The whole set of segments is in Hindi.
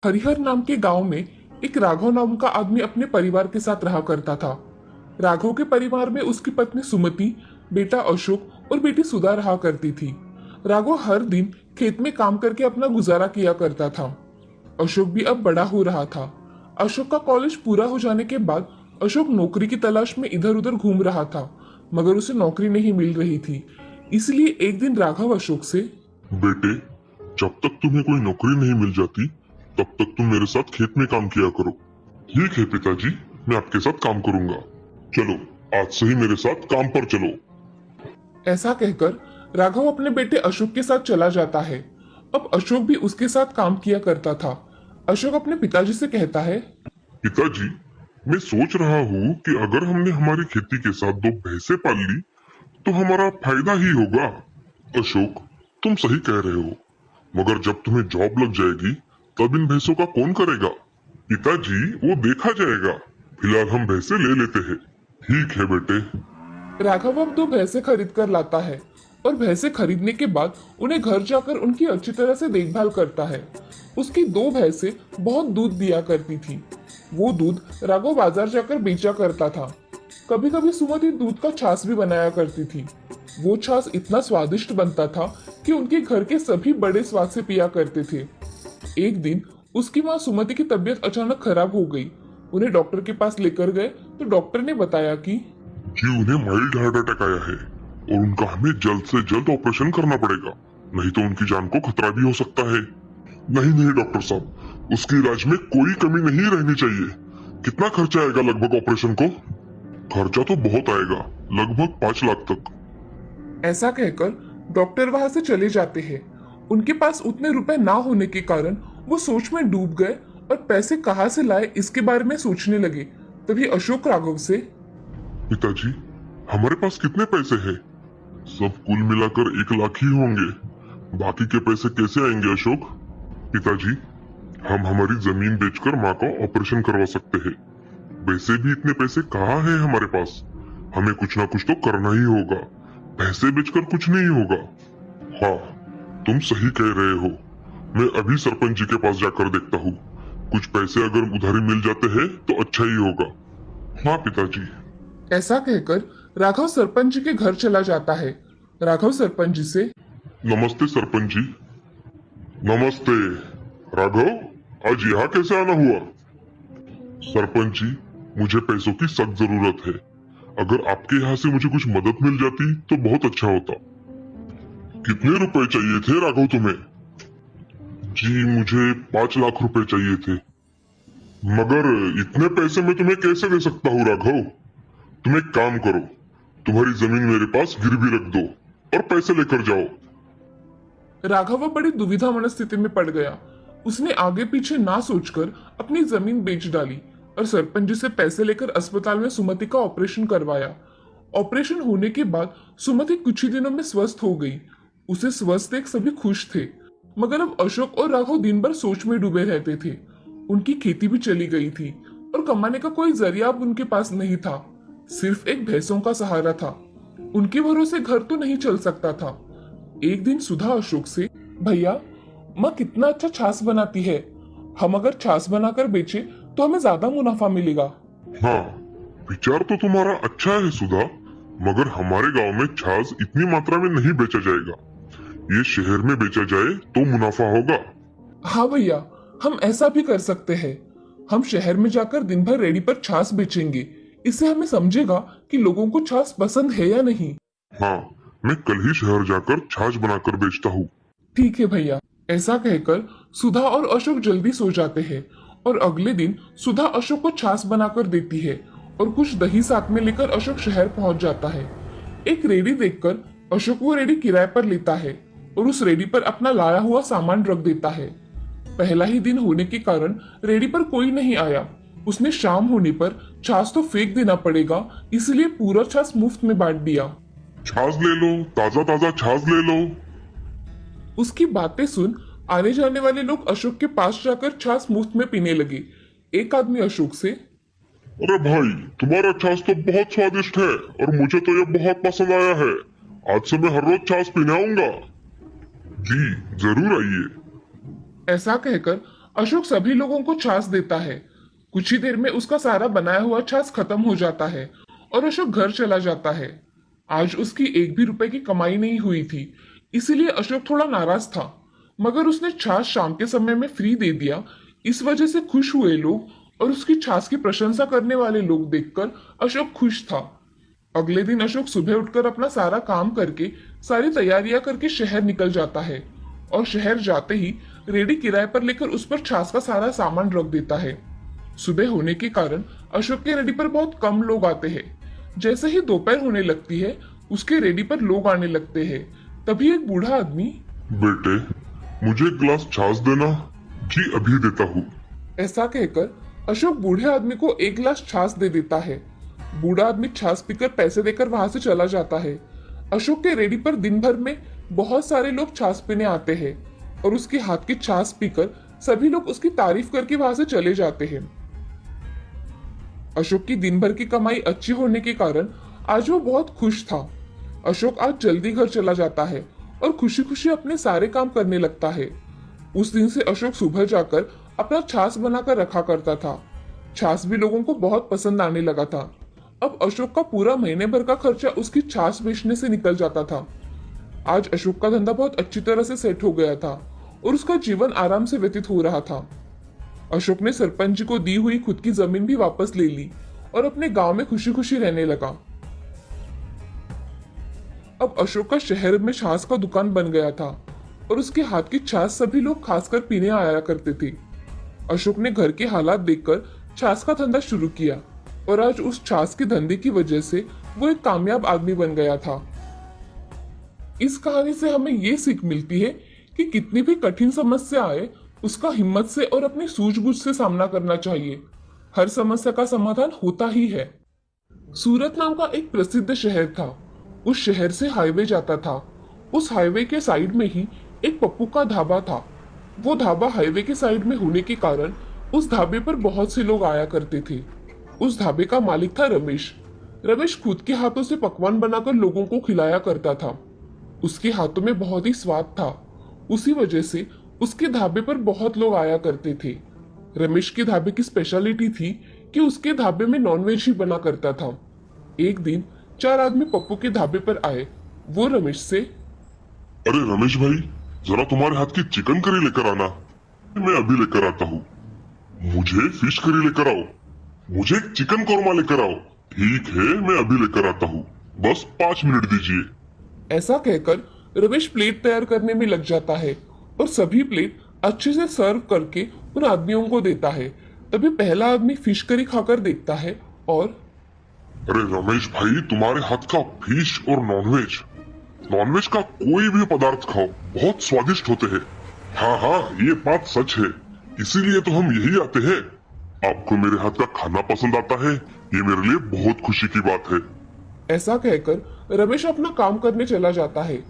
हरिहर नाम के गांव में एक राघव नाम का आदमी अपने परिवार के साथ रहा करता था। राघव के परिवार में उसकी पत्नी सुमति, बेटा अशोक और बेटी सुधा रहा करती थी। राघव हर दिन खेत में काम करके अपना गुजारा किया करता था। अशोक भी अब बड़ा हो रहा था। अशोक का कॉलेज पूरा हो जाने के बाद अशोक नौकरी की तलाश में इधर उधर घूम रहा था, मगर उसे नौकरी नहीं मिल रही थी। इसलिए एक दिन राघव अशोक से, बेटे, जब तक तुम्हें कोई नौकरी नहीं मिल जाती तब तक तुम मेरे साथ खेत में काम किया करो। ठीक है पिताजी, मैं आपके साथ काम करूंगा। चलो, आज से ही मेरे साथ काम पर चलो। ऐसा कहकर राघव अपने बेटे अशोक के साथ चला जाता है। अब अशोक भी उसके साथ काम किया करता था। अशोक अपने पिताजी से कहता है, पिताजी, मैं सोच रहा हूँ कि अगर हमने हमारी खेती के साथ 2 भैंसे पाल ली तो हमारा फायदा ही होगा। अशोक, तुम सही कह रहे हो, मगर जब तुम्हें जॉब लग जाएगी तब इन भैंसों का कौन करेगा? पिताजी, वो देखा जाएगा। फिलहाल हम भैंसे ले लेते हैं। ठीक है बेटे। राघव अब 2 भैंसे खरीद कर लाता है और भैंसे खरीदने के बाद उन्हें घर जाकर उनकी अच्छी तरह से देखभाल करता है। उसकी 2 भैंसे बहुत दूध दिया करती थी। वो दूध राघव बाजार जाकर बेचा करता था। कभी कभी सुमति दूध का छाछ भी बनाया करती थी। वो छाछ इतना स्वादिष्ट बनता था कि उनके घर के सभी बड़े स्वाद से पिया करते थे। एक दिन उसकी माँ सुमति की तबीयत अचानक खराब हो गई। उन्हें डॉक्टर के पास लेकर गए तो डॉक्टर ने बताया कि जी, उन्हें माइल्ड हार्ट अटैक आया है और उनका हमें जल्द से जल्द ऑपरेशन करना पड़ेगा, नहीं तो उनकी जान को खतरा भी हो सकता है। नहीं नहीं डॉक्टर साहब, उसके इलाज में कोई कमी नहीं रहनी चाहिए। कितना खर्चा आएगा लगभग ऑपरेशन को? खर्चा तो बहुत आएगा, लगभग 5 लाख तक। ऐसा कहकर डॉक्टर वहां से चले जाते हैं। उनके पास उतने रुपए ना होने के कारण वो सोच में डूब गए और पैसे कहाँ से लाए इसके बारे में सोचने लगे। तभी अशोक राघव से, पिताजी, हमारे पास कितने पैसे हैं? सब कुल मिलाकर 1 लाख ही होंगे। बाकी के पैसे कैसे आएंगे अशोक? पिताजी, हम हमारी जमीन बेचकर माँ का ऑपरेशन करवा सकते हैं। वैसे भी इतने पैसे कहाँ हैं हमारे पास? हमें कुछ ना कुछ तो करना ही होगा। पैसे बेचकर कुछ नहीं होगा। हाँ, तुम सही कह रहे हो। मैं अभी सरपंच जी के पास जाकर देखता हूँ। कुछ पैसे अगर उधारी मिल जाते हैं तो अच्छा ही होगा। हाँ पिताजी। ऐसा कहकर राघव सरपंच जी के घर चला जाता है। राघव सरपंच जी से, नमस्ते सरपंच जी। नमस्ते। राघव, आज यहाँ कैसे आना हुआ? सरपंच जी, मुझे पैसों की सख्त जरूरत है। अगर आपके यहाँ से मुझे कुछ मदद मिल जाती तो बहुत अच्छा होता। कितने रुपए चाहिए थे राघव तुम्हें? जी, मुझे 5 लाख रुपए चाहिए थे। मगर इतने पैसे मैं तुम्हें कैसे दे सकता हूँ राघव? तुम एक काम करो, तुम्हारी जमीन मेरे पास गिरवी रख दो और पैसे लेकर जाओ। राघव बड़ी दुविधा मनस्थिति में पड़ गया। उसने आगे पीछे ना सोचकर अपनी जमीन बेच डाली और सरपंच जी से पैसे लेकर अस्पताल में सुमति का ऑपरेशन करवाया। ऑपरेशन होने के बाद सुमति कुछ ही दिनों में स्वस्थ हो गई। उसे स्वस्थ देख सभी खुश थे, मगर अब अशोक और राघव दिन भर सोच में डूबे रहते थे। उनकी खेती भी चली गई थी और कमाने का कोई जरिया अब उनके पास नहीं था। सिर्फ एक भैंसों का सहारा था। उनके भरोसे घर तो नहीं चल सकता था। एक दिन सुधा अशोक से, भैया, माँ कितना अच्छा छाछ बनाती है। हम अगर छाछ बनाकर बेचे तो हमें ज्यादा मुनाफा मिलेगा। हाँ, विचार तो तुम्हारा अच्छा है सुधा, मगर हमारे गांव में छाछ इतनी मात्रा में नहीं बेचा जाएगा। ये शहर में बेचा जाए तो मुनाफा होगा। हाँ भैया, हम ऐसा भी कर सकते हैं। हम शहर में जाकर दिन भर रेडी पर छाछ बेचेंगे। इससे हमें समझेगा कि लोगों को छाछ पसंद है या नहीं। हाँ, मैं कल ही शहर जाकर छाछ बनाकर बेचता हूँ। ठीक है भैया। ऐसा कहकर सुधा और अशोक जल्दी सो जाते हैं और अगले दिन सुधा अशोक को छाछ बनाकर देती है और कुछ दही साथ में लेकर अशोक शहर पहुंच जाता है। एक रेडी देखकर अशोक वो रेडी किराए पर लेता है और उस रेडी पर अपना लाया हुआ सामान रख देता है। पहला ही दिन होने के कारण रेडी पर कोई नहीं आया। उसने शाम होने पर छाछ तो फेंक देना पड़ेगा, इसलिए पूरा छाछ मुफ्त में बांट दिया। छाछ ले लो, ताजा ताजा छाछ ले लो। उसकी बातें सुन आने जाने वाले लोग अशोक के पास जाकर छाछ मुफ्त में पीने लगे। एक आदमी अशोक से, अरे भाई, तुम्हारा छाछ तो बहुत स्वादिष्ट है और मुझे तो यह बहुत पसंद आया है। आज से मैं हर रोज छाछ पीने आऊंगा। जी, जरूर आइए। ऐसा कहकर अशोक सभी लोगों को छाछ देता है। कुछ ही देर में उसका सारा बनाया हुआ छाछ खत्म हो जाता है और अशोक घर चला जाता है। आज उसकी एक भी रुपए की कमाई नहीं हुई थी, इसीलिए अशोक थोड़ा नाराज था। मगर उसने छाछ शाम के समय में फ्री दे दिया। इस वजह से खुश हुए लोग और उसकी छाछ की प्रशंसा करने वाले लोग देखकर अशोक खुश था। अगले दिन अशोक सुबह उठकर अपना सारा काम करके सारी तैयारियां करके शहर निकल जाता है और शहर जाते ही रेडी किराए पर लेकर उस पर छाछ का सारा सामान रख देता है। सुबह होने के कारण अशोक के रेडी पर बहुत कम लोग आते हैं। जैसे ही दोपहर होने लगती है उसके रेडी पर लोग आने लगते हैं। तभी एक बूढ़ा आदमी, बेटे, मुझे एक गिलास छाछ देना। जी अभी देता हूँ। ऐसा कहकर अशोक बूढ़े आदमी को एक गिलास छाछ दे देता है। बूढ़ा आदमी छाछ पीकर पैसे देकर वहां से चला जाता है। अशोक के रेडी पर दिन भर में बहुत सारे लोग छाछ पीने आते हैं और उसके हाथ की छाछ पीकर सभी लोग उसकी तारीफ करके वहां से चले जाते हैं। अशोक की दिन भर की कमाई अच्छी होने के कारण आज वो बहुत खुश था। अशोक आज जल्दी घर चला जाता है और खुशी खुशी अपने सारे काम करने लगता है। उस दिन से अशोक सुबह जाकर अपना छाछ बनाकर रखा करता था। छाछ भी लोगों को बहुत पसंद आने लगा था। अब अशोक का पूरा महीने भर का खर्चा उसकी छाछ बेचने से निकल जाता था। आज अशोक का धंधा बहुत अच्छी तरह से सेट हो गया था और उसका जीवन आराम से व्यतीत हो रहा था। अशोक ने सरपंच जी को दी हुई खुद की जमीन भी वापस ले ली और अपने गांव में खुशी खुशी रहने लगा। अब अशोक का शहर में छाछ का दुकान बन गया था और उसके हाथ की छाछ सभी लोग खासकर पीने आया करते थे। अशोक ने घर के हालात देखकर छाछ का धंधा शुरू किया और आज उस छाछ के धंधे की वजह से वो एक कामयाब आदमी बन गया था। इस कहानी से हमें ये सीख मिलती है कि कितनी भी कठिन समस्या आए उसका हिम्मत से और अपनी सूझबूझ से सामना करना चाहिए। हर समस्या का समाधान होता ही है। सूरत नाम का एक प्रसिद्ध शहर था। उस शहर से हाईवे जाता था। उस हाईवे के साइड में ही एक पप्पू का ढाबा था। वो ढाबा हाईवे के साइड में होने के कारण उस ढाबे पर बहुत से लोग आया करते थे। उस ढाबे का मालिक था रमेश। रमेश खुद के हाथों से पकवान बनाकर लोगों को खिलाया करता था। उसके हाथों में बहुत ही स्वाद था। उसी वजह से उसके ढाबे पर बहुत लोग आया करते थे। रमेश के ढाबे की स्पेशलिटी थी कि उसके ढाबे में नॉनवेज ही बना करता था। एक दिन 4 आदमी पप्पू के ढाबे पर आए। वो रमेश से, अरे रमेश भाई, जरा तुम्हारे हाथ की चिकन करी लेकर आना। मैं अभी लेकर आता हूँ। मुझे फिश करी लेकर आओ। मुझे चिकन कौरमा लेकर आओ। ठीक है, मैं अभी लेकर आता हूँ। बस 5 मिनट दीजिए। ऐसा कहकर रमेश प्लेट तैयार करने में लग जाता है और सभी प्लेट अच्छे से सर्व करके उन आदमियों को देता है। तभी पहला आदमी फिश करी खाकर देखता है और, अरे रमेश भाई, तुम्हारे हाथ का फिश और नॉनवेज नॉनवेज का कोई भी पदार्थ खाओ, बहुत स्वादिष्ट होते हैं। हाँ हाँ, ये बात सच है। इसीलिए तो हम यही आते हैं। आपको मेरे हाथ का खाना पसंद आता है, ये मेरे लिए बहुत खुशी की बात है। ऐसा कहकर रमेश अपना काम करने चला जाता है।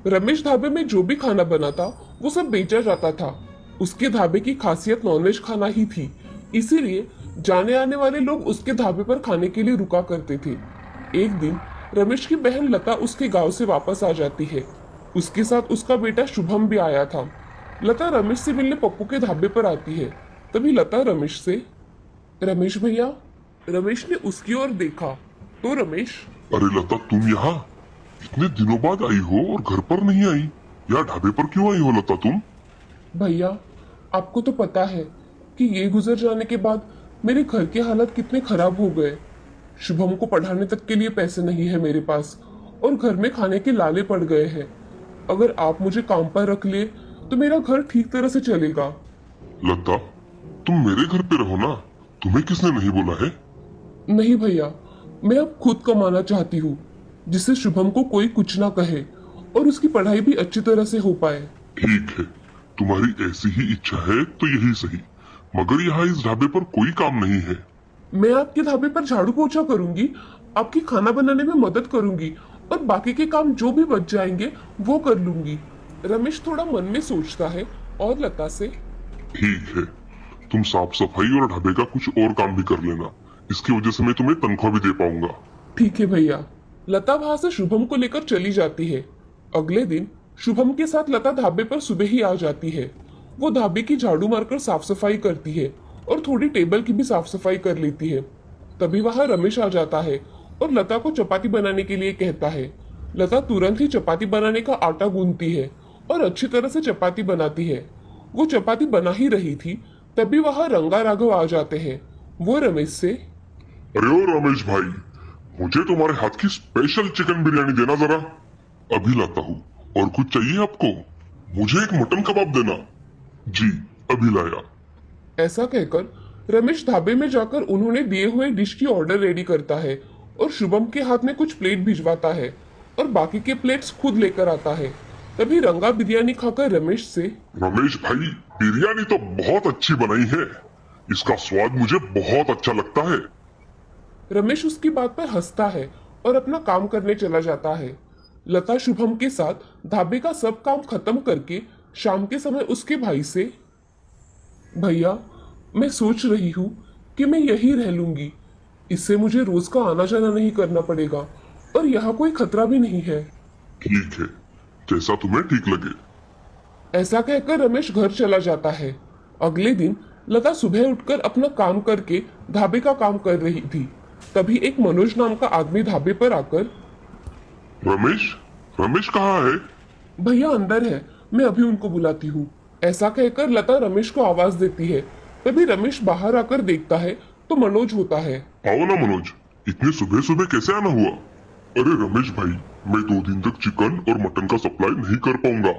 रमेश ढाबे में जो भी खाना बना था वो सब बेचा जाता था। उसके ढाबे की खासियत नॉनवेज खाना ही थी, इसीलिए जाने आने वाले लोग उसके ढाबे पर खाने के लिए रुका करते थे। एक दिन रमेश की बहन लता उसके गांव से वापस आ जाती है। उसके साथ उसका बेटा शुभम भी आया था। लता रमेश से मिलने पप्पू के ढाबे पर आती है। तभी लता रमेश से, रमेश भैया। रमेश ने उसकी ओर देखा तो रमेश, अरे लता, तुम यहाँ इतने दिनों बाद आई हो और घर पर नहीं आई। यहाँ ढाबे पर क्यों आई हो लता तुम? भैया, आपको तो पता है कि ये गुजर जाने के बाद मेरे घर के हालात कितने खराब हो गए। शुभम को पढ़ाने तक के लिए पैसे नहीं है मेरे पास और घर में खाने के लाले पड़ गए हैं। अगर आप मुझे काम पर रख लिए तो मेरा घर ठीक तरह से चलेगा। लता, तुम मेरे घर पे रहो ना। तुम्हें किसने नहीं बोला है? नहीं भैया, मैं अब खुद कमाना चाहती हूँ जिससे शुभम को कोई कुछ ना कहे और उसकी पढ़ाई भी अच्छी तरह से हो पाए। ठीक है, तुम्हारी ऐसी ही इच्छा है तो यही सही, मगर यहाँ इस ढाबे पर कोई काम नहीं है। मैं आपके ढाबे पर झाड़ू पोछा करूंगी, आपकी खाना बनाने में मदद करूंगी और बाकी के काम जो भी बच जाएंगे वो कर लूंगी। रमेश थोड़ा मन में सोचता है और लता से, ठीक है, तुम साफ सफाई और ढाबे का कुछ और काम भी कर लेना। इसकी वजह से मैं तुम्हें तनख्वाह भी दे पाऊंगा। ठीक है भैया। लता वहां से शुभम को लेकर चली जाती है। अगले दिन शुभम के साथ लता ढाबे पर सुबह ही आ जाती है। वो ढाबे की झाड़ू मारकर साफ सफाई करती है और थोड़ी टेबल की भी साफ सफाई कर लेती है। तभी वहां रमेश आ जाता है और लता को चपाती बनाने के लिए कहता है। लता तुरंत ही चपाती बनाने का आटा गूंथती है और अच्छी तरह से चपाती बनाती है। वो चपाती बना ही रही थी, तभी वहां रंगा राघव आ जाते हैं। वो रमेश से, अरे ओ रमेश भाई, मुझे तुम्हारे हाथ की स्पेशल चिकन बिरयानी देना जरा। अभी लाता हूँ। और कुछ चाहिए आपको? मुझे एक मटन कबाब देना। जी, अभी लाया। ऐसा कहकर रमेश ढाबे में जाकर उन्होंने दिए हुए डिश की ऑर्डर रेडी करता है और शुभम के हाथ में कुछ प्लेट भिजवाता है और बाकी के प्लेट्स खुद लेकर आता है। तभी रंगा बिरयानी खाकर रमेश से, रमेश भाई, बिरयानी तो बहुत अच्छी बनाई है। इसका स्वाद मुझे बहुत अच्छा लगता है। रमेश उसकी बात पर हंसता है और अपना काम करने चला जाता है। लता शुभम के साथ ढाबे का सब काम खत्म करके शाम के समय उसके भाई से, भैया मैं सोच रही हूँ कि मैं यहीं रह लूंगी। इससे मुझे रोज का आना जाना नहीं करना पड़ेगा और यहाँ कोई खतरा भी नहीं है। ठीक है, जैसा तुम्हें ठीक लगे। ऐसा कहकर रमेश घर चला जाता है। अगले दिन लता सुबह उठकर अपना काम करके ढाबे का काम कर रही थी। तभी एक मनोज नाम का आदमी ढाबे पर आकर, रमेश, रमेश कहाँ है? भैया अंदर है, मैं अभी उनको बुलाती हूँ। ऐसा कहकर लता रमेश को आवाज देती है। तभी रमेश बाहर आकर देखता है तो मनोज होता है। आओ ना मनोज, इतनी सुबह सुबह कैसे आना हुआ? अरे रमेश भाई, मैं 2 दिन तक चिकन और मटन का सप्लाई नहीं कर पाऊंगा।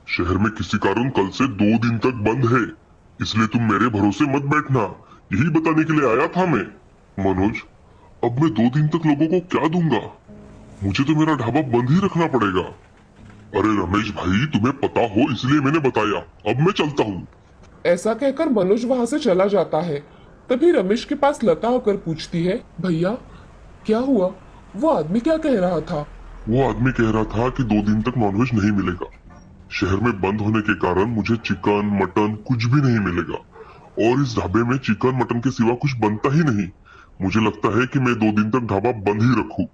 शहर में किसी कारण कल से 2 दिन तक बंद है, इसलिए तुम मेरे भरोसे मत बैठना। यही बताने के लिए आया था मैं। मनोज, अब मैं 2 दिन तक लोगों को क्या दूंगा? मुझे तो मेरा ढाबा बंद ही रखना पड़ेगा। अरे रमेश भाई, तुम्हें पता हो इसलिए मैंने बताया। अब मैं चलता हूँ। ऐसा कहकर मनोज वहां से चला जाता है। तभी रमेश के पास लता होकर पूछती है, भैया क्या हुआ? वो आदमी क्या कह रहा था? वो आदमी कह रहा था कि 2 दिन तक नॉनवेज नहीं मिलेगा। शहर में बंद होने के कारण मुझे चिकन मटन कुछ भी नहीं मिलेगा और इस ढाबे में चिकन मटन के सिवा कुछ बनता ही नहीं। मुझे लगता है कि मैं 2 दिन तक ढाबा बंद ही रखूं।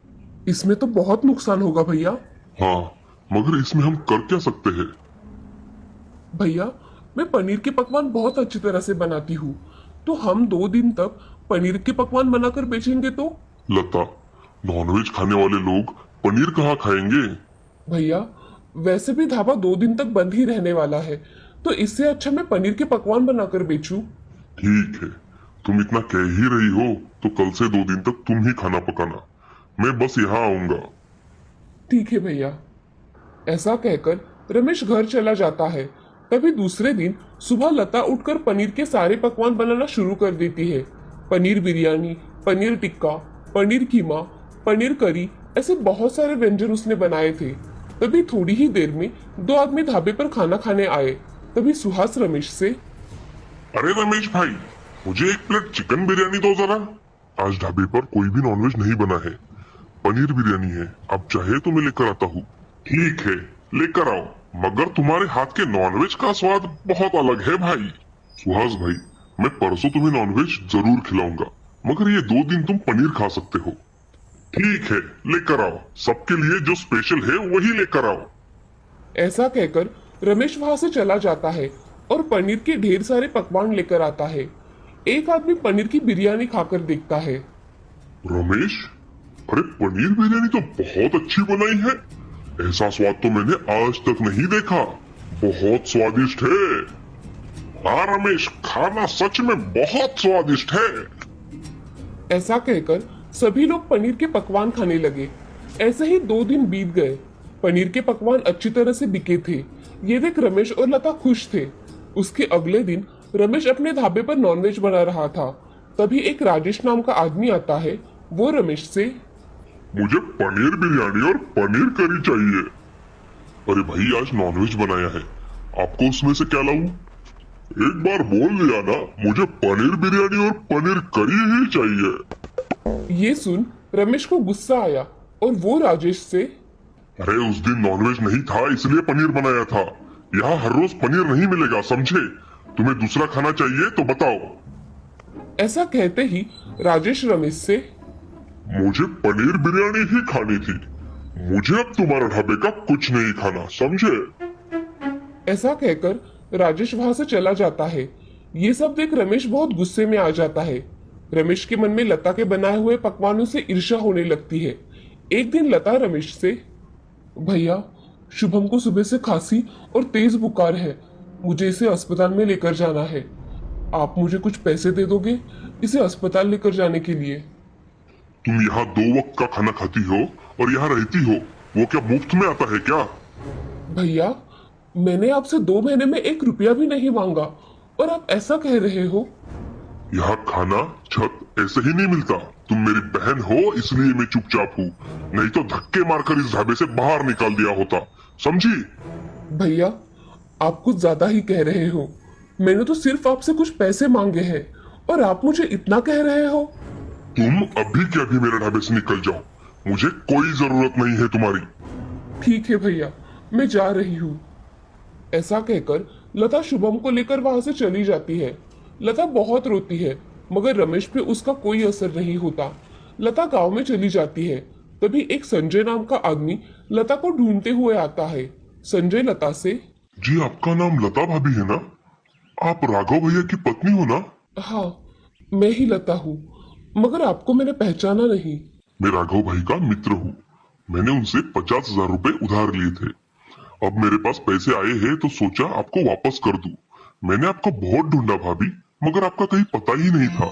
इसमें तो बहुत नुकसान होगा भैया। हाँ, मगर इसमें हम कर क्या सकते हैं? भैया मैं पनीर के पकवान बहुत अच्छी तरह से बनाती हूँ, तो हम 2 दिन तक पनीर के पकवान बनाकर बेचेंगे तो? लता, नॉनवेज खाने वाले लोग पनीर कहाँ खाएंगे? भैया वैसे भी ढाबा 2 दिन तक बंद ही रहने वाला है, तो इससे अच्छा मैं पनीर के पकवान बनाकर बेचूं। ठीक है, तुम इतना कह ही रही हो तो कल से 2 दिन तक तुम ही खाना पकाना। मैं बस यहाँ आऊंगा। ठीक है भैया। ऐसा कहकर रमेश घर चला जाता है। तभी दूसरे दिन सुबह लता उठकर पनीर के सारे पकवान बनाना शुरू कर देती है। पनीर बिरयानी, पनीर टिक्का, पनीर कीमा, पनीर करी, ऐसे बहुत सारे व्यंजन उसने बनाए थे। तभी थोड़ी ही देर में 2 आदमी ढाबे पर खाना खाने आए। तभी सुहास रमेश से, अरे रमेश भाई, मुझे एक प्लेट चिकन बिरयानी दो जरा। आज ढाबे पर कोई भी नॉनवेज नहीं बना है, पनीर बिरयानी है। आप चाहे तो मैं लेकर आता हूँ। ठीक है, लेकर आओ, मगर तुम्हारे हाथ के नॉनवेज का स्वाद बहुत अलग है भाई। सुहास भाई, मैं परसों तुम्हें नॉनवेज जरूर खिलाऊंगा, मगर ये 2 दिन तुम पनीर खा सकते हो। ठीक है, लेकर आओ। सबके लिए जो स्पेशल है वही लेकर आओ। ऐसा कहकर रमेश वहां से चला जाता है और पनीर के ढेर सारे पकवान लेकर आता है। एक आदमी पनीर की बिरयानी खाकर देखता है। रमेश, अरे पनीर बिरयानी तो बहुत अच्छी बनाई है। ऐसा स्वाद तो मैंने आज तक नहीं देखा। बहुत स्वादिष्ट है। हाँ रमेश, खाना सच में बहुत स्वादिष्ट है। ऐसा कहकर सभी लोग पनीर के पकवान खाने लगे। ऐसे ही 2 दिन बीत गए। पनीर के पकवान अच्छी तरह से बिके थे। ये देख रमेश और लता खुश थे। उसके अगले दिन रमेश अपने ढाबे पर नॉनवेज बना रहा था। तभी एक राजेश नाम का आदमी आता है। वो रमेश से, मुझे पनीर बिरयानी और पनीर करी चाहिए। अरे भाई, आज नॉनवेज बनाया है, आपको उसमें से क्या लाऊं? एक बार बोल दिया ना, मुझे पनीर बिरयानी और पनीर करी ही चाहिए। ये सुन रमेश को गुस्सा आया और वो राजेश से, अरे उस दिन नॉनवेज नहीं था इसलिए पनीर बनाया था। यहाँ हर रोज पनीर नहीं मिलेगा, समझे? तुम्हें दूसरा खाना चाहिए तो बताओ। ऐसा कहते ही राजेश रमेश से, मुझे पनीर बिरयानी ही खानी थी। मुझे अब तुम्हारे ढाबे का कुछ नहीं खाना, समझे? ऐसा कहकर राजेश वहां से चला जाता है। ये सब देख रमेश बहुत गुस्से में आ जाता है। रमेश के मन में लता के बनाए हुए पकवानों से ईर्ष्या होने लगती है। एक दिन लता रमेश से, भैया शुभम को सुबह से खांसी और तेज बुखार है, मुझे इसे अस्पताल में लेकर जाना है। आप मुझे कुछ पैसे दे दोगे इसे अस्पताल लेकर जाने के लिए? तुम यहाँ 2 वक्त का खाना खाती हो और यहाँ रहती हो, वो क्या मुफ्त में आता है क्या? भैया मैंने आपसे 2 महीने में 1 रुपया भी नहीं मांगा और आप ऐसा कह रहे हो? यहाँ खाना छत ऐसे ही नहीं मिलता। तुम मेरी बहन हो इसलिए मैं चुपचाप हूँ, नहीं तो धक्के मारकर इस ढाबे से बाहर निकाल दिया होता, समझी? भैया आप कुछ ज्यादा ही कह रहे हो। मैंने तो सिर्फ आपसे कुछ पैसे मांगे हैं और आप मुझे इतना कह रहे हो? तुम अभी के अभी मेरे ढाबे से निकल जाओ, मुझे कोई जरूरत नहीं है तुम्हारी। ठीक है भैया मैं जा रही हूँ। ऐसा कहकर लता शुभम को लेकर वहां से चली जाती है। लता बहुत रोती है मगर रमेश पे उसका कोई असर नहीं होता। लता गांव में चली जाती है। तभी एक संजय नाम का आदमी लता को ढूंढते हुए आता है। संजय लता से, जी आपका नाम लता भाभी है ना? आप राघव भैया की पत्नी हो ना? हाँ मैं ही लता हूँ, मगर आपको मैंने पहचाना नहीं। मैं राघव भाई का मित्र हूँ। मैंने उनसे 50,000 रुपए उधार लिए थे। अब मेरे पास पैसे आए हैं तो सोचा आपको वापस कर दूं। मैंने आपको बहुत ढूंढा भाभी, मगर आपका कहीं पता ही नहीं था।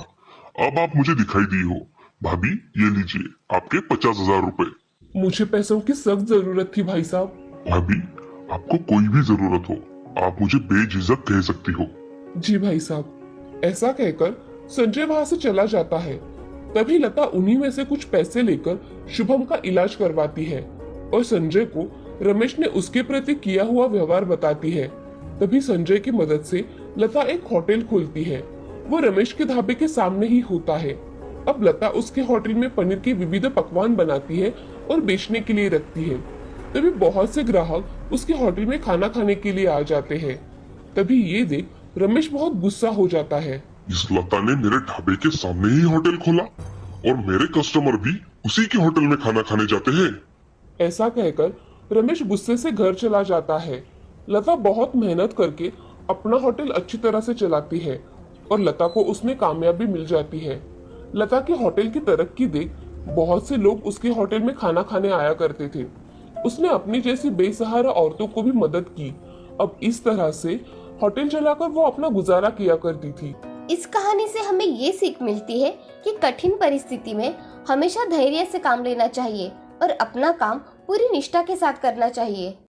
अब आप मुझे दिखाई दी हो। भाभी ये लीजिए आपके 50,000 रुपए। मुझे पैसों की सख्त जरूरत थी भाई साहब। भाभी आपको कोई भी जरूरत हो आप मुझे बेझिझक कह सकती हो। जी भाई साहब। ऐसा कहकर संजय वहां से चला जाता है। तभी लता उन्हीं में से कुछ पैसे लेकर शुभम का इलाज करवाती है और संजय को रमेश ने उसके प्रति किया हुआ व्यवहार बताती है। तभी संजय की मदद से लता एक होटल खोलती है। वो रमेश के ढाबे के सामने ही होता है। अब लता उसके होटल में पनीर के विविध पकवान बनाती है और बेचने के लिए रखती है। तभी बहुत से ग्राहक उसके होटल में खाना खाने के लिए आ जाते हैं। तभी ये देख रमेश बहुत गुस्सा हो जाता है। इस लता ने मेरे ढाबे के सामने ही होटल खोला और मेरे कस्टमर भी उसी के होटल में खाना खाने जाते हैं। ऐसा कहकर रमेश गुस्से से घर चला जाता है। लता बहुत मेहनत करके अपना होटल अच्छी तरह से चलाती है और लता को उसमें कामयाबी मिल जाती है। लता के होटल की तरक्की देख बहुत से लोग उसके होटल में खाना खाने आया करते थे। उसने अपनी जैसी बेसहारा औरतों को भी मदद की। अब इस तरह से होटल चलाकर वो अपना गुजारा किया करती थी। इस कहानी से हमें ये सीख मिलती है कि कठिन परिस्थिति में हमेशा धैर्य से काम लेना चाहिए और अपना काम पूरी निष्ठा के साथ करना चाहिए।